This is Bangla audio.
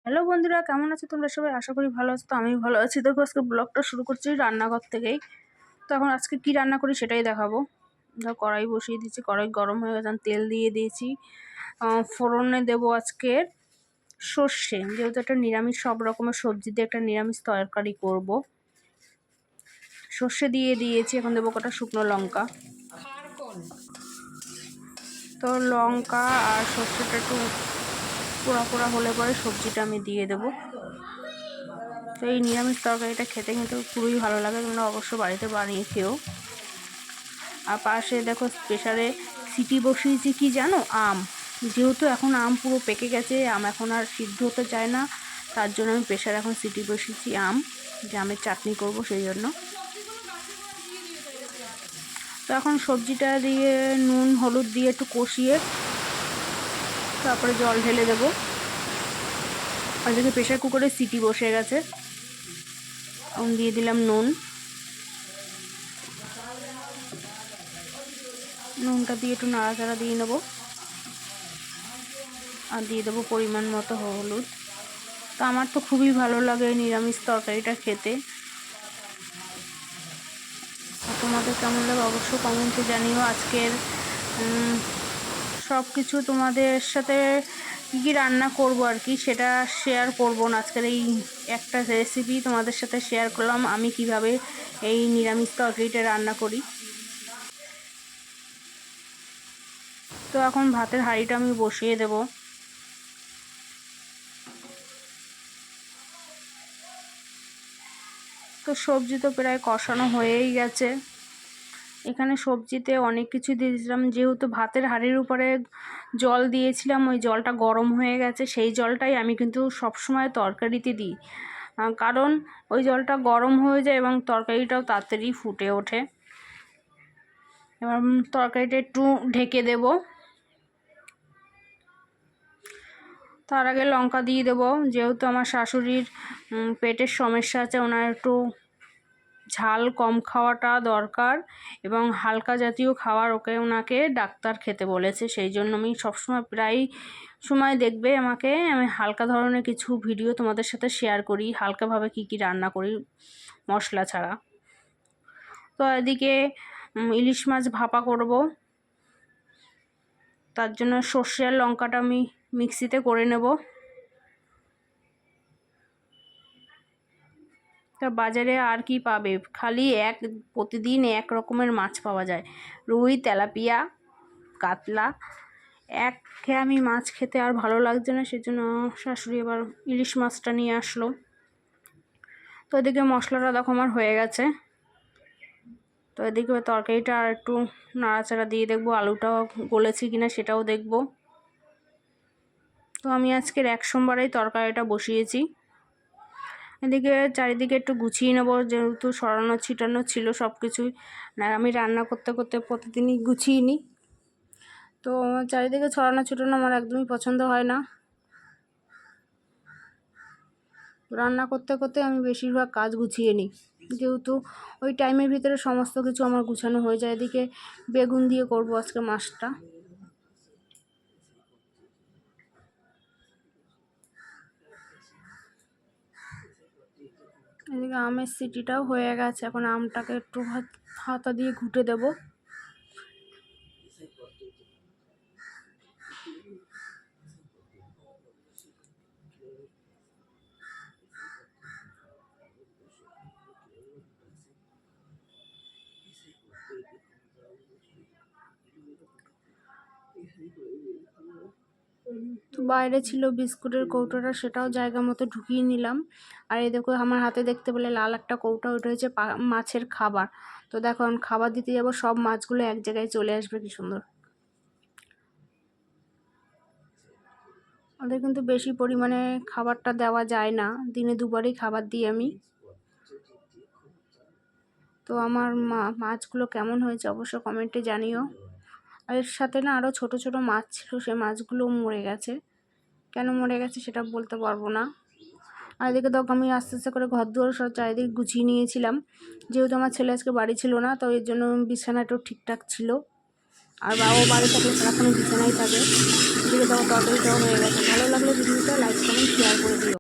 হ্যালো বন্ধুরা, কেমন আছো তোমরা সবাই? আশা করি ভালো আছো। তো আমি ভালো আছি। দেখো আজকে ব্লগটা শুরু করছি রান্নাঘর থেকেই। তো এখন আজকে কি রান্না করি সেটাই দেখাবো। ধর কড়াই বসিয়ে দিয়েছি, কড়াই গরম হয়ে গেছে, তেল দিয়ে দিয়েছি। ফোড়নে দেবো আজকে সর্ষে, যেহেতু একটা নিরামিষ, সব রকমের সবজি দিয়ে একটা নিরামিষ তরকারি করব। সর্ষে দিয়ে দিয়েছি, এখন দেবো কটা শুকনো লঙ্কা। তো লঙ্কা আর সর্ষেটা একটু পোড়া পোড়া হলে পরে সবজিটা আমি দিয়ে দেবো। তো এই নিরামিষ তরকারিটা খেতে কিন্তু খুবই ভালো লাগে, তোমরা অবশ্য বাড়িতে বানিয়ে খেও। আর পাশে দেখো প্রেসারে সিটি বসিয়েছি কি জানো, আম। যেহেতু এখন আম পুরো পেকে গেছে, আম এখন আর সিদ্ধ হতে চায় না, তার জন্য আমি প্রেসারে এখন সিটি বসিয়েছি আম, যে আমের চাটনি করব সেই জন্য। তো এখন সবজিটা দিয়ে নুন হলুদ দিয়ে একটু কষিয়ে তারপরে জল ঢেলে দেবো। আর দেখে প্রেসার কুকারে সিটি বসে গেছে, এখন দিয়ে দিলাম নুনটা দিয়ে একটু নাড়াচাড়া দিয়ে নেবো। আর দিয়ে দেবো পরিমাণ মতো হলুদ। তো আমার তো খুবই ভালো লাগে নিরামিষ তরকারিটা খেতে। তোমাদের কেমন লাগে অবশ্য কমেন্টে জানিও। আজকের সব কিছু তোমাদের সাথে কী কী রান্না করব আর কি সেটা শেয়ার করব না। আজকের এই একটা রেসিপি তোমাদের সাথে শেয়ার করলাম, আমি কিভাবে এই নিরামিষ তরকারিটা রান্না করি। তো এখন ভাতের হাঁড়িটা আমি বসিয়ে দেব। তো সবজি তো প্রায় কষানো হয়েই গেছে। এখানে সবজিতে অনেক কিছু দিয়েছিলাম, যেহেতু ভাতের হাঁড়ির উপরে জল দিয়েছিলাম, ওই জলটা গরম হয়ে গেছে। সেই জলটাই আমি কিন্তু সবসময় তরকারিতে দিই, কারণ ওই জলটা গরম হয়ে যায় এবং তরকারিটাও তাড়াতাড়ি ফুটে ওঠে। এবার তরকারিটা একটু ঢেকে দেব। তার আগে লঙ্কা দিয়ে দেবো, যেহেতু আমার শাশুড়ির পেটের সমস্যা আছে, ওনার একটু ঝাল কম খাওয়াটা দরকার এবং হালকা জাতীয় খাবার ওনাকে ডাক্তার খেতে বলেছে। সেই জন্য আমি সবসময় প্রায় সময় দেখবে আমি হালকা ধরনের কিছু ভিডিও তোমাদের সাথে শেয়ার করি, হালকাভাবে কি কি রান্না করি মশলা ছাড়া। তো এদিকে ইলিশ মাছ ভাপা করব, তার জন্য সর্ষে আর লঙ্কাটা আমি মিক্সিতে করে নেব। তা বাজারে আর কি পাবে, খালি প্রতিদিন এক রকমের মাছ পাওয়া যায়, রুই তেলাপিয়া কাতলা। আমি মাছ খেতে আর ভালো লাগছে না, সেজন্য শাশুড়ি এবার ইলিশ মাছটা নিয়ে আসলো। তো এদিকে মশলাটা দেখো আমার হয়ে গেছে। তো এদিকে তরকারিটা আর একটু নাড়াচাড়া দিয়ে দেখবো, আলুটাও গলেছে কিনা সেটাও দেখবো। তো আমি আজকের এক সোমবারেই তরকারিটা বসিয়েছি। এদিকে চারিদিকে একটু গুছিয়ে নেবো, যেহেতু সরানো ছিটানো ছিল সব কিছুই, আমি রান্না করতে করতে প্রতিদিনই গুছিয়ে নিই। তো চারিদিকে ছড়ানো ছিটানো আমার একদমই পছন্দ হয় না। রান্না করতে করতে আমি বেশিরভাগ কাজ গুছিয়ে নিই, যেহেতু ওই টাইমের ভিতরে সমস্ত কিছু আমার গুছানো হয়ে যায়। এদিকে বেগুন দিয়ে করব আজকে মাছটা। এদিকে আমের সিটিটাও হয়ে গেছে, এখন আমটাকে একটু হাতা দিয়ে ঘুটে দেব। তো বাইরে ছিল বিস্কুটের কৌটোটা, সেটাও জায়গা মতো ঢুকিয়ে নিলাম। আর এই দেখো আমার হাতে দেখতে পেলে লাল একটা কৌটো, ওইটা হচ্ছে মাছের খাবার। তো দেখো আমি খাবার দিতে যাবো, সব মাছগুলো এক জায়গায় চলে আসবে, কি সুন্দর। ওদের কিন্তু বেশি পরিমাণে খাবারটা দেওয়া যায় না, দিনে দুবারই খাবার দিই আমি। তো আমার মাছগুলো কেমন হয়েছে অবশ্য কমেন্টে জানিও। আর এর সাথে না আরও ছোট ছোট মাছ ছিল, সেই মাছগুলো মরে গেছে। কেন মরে গেছে সেটা বলতে পারবো না। আর এদিকে তো আমি আস্তে আস্তে করে ঘর দুয়ার সব চারিদিকে গুছিয়ে নিয়েছিলাম, যেহেতু আমার ছেলে আজকে বাড়ি ছিল না, তো এর জন্য বিছানাটাও ঠিকঠাক ছিল। আর বাবাও বাড়ি থাকলে সারাক্ষণ বিছানায় থাকে। এদিকে তো তরকারিটাও হয়ে গেছে। ভালো লাগলে ভিডিওটা লাইক কমেন্ট শেয়ার করে দিও।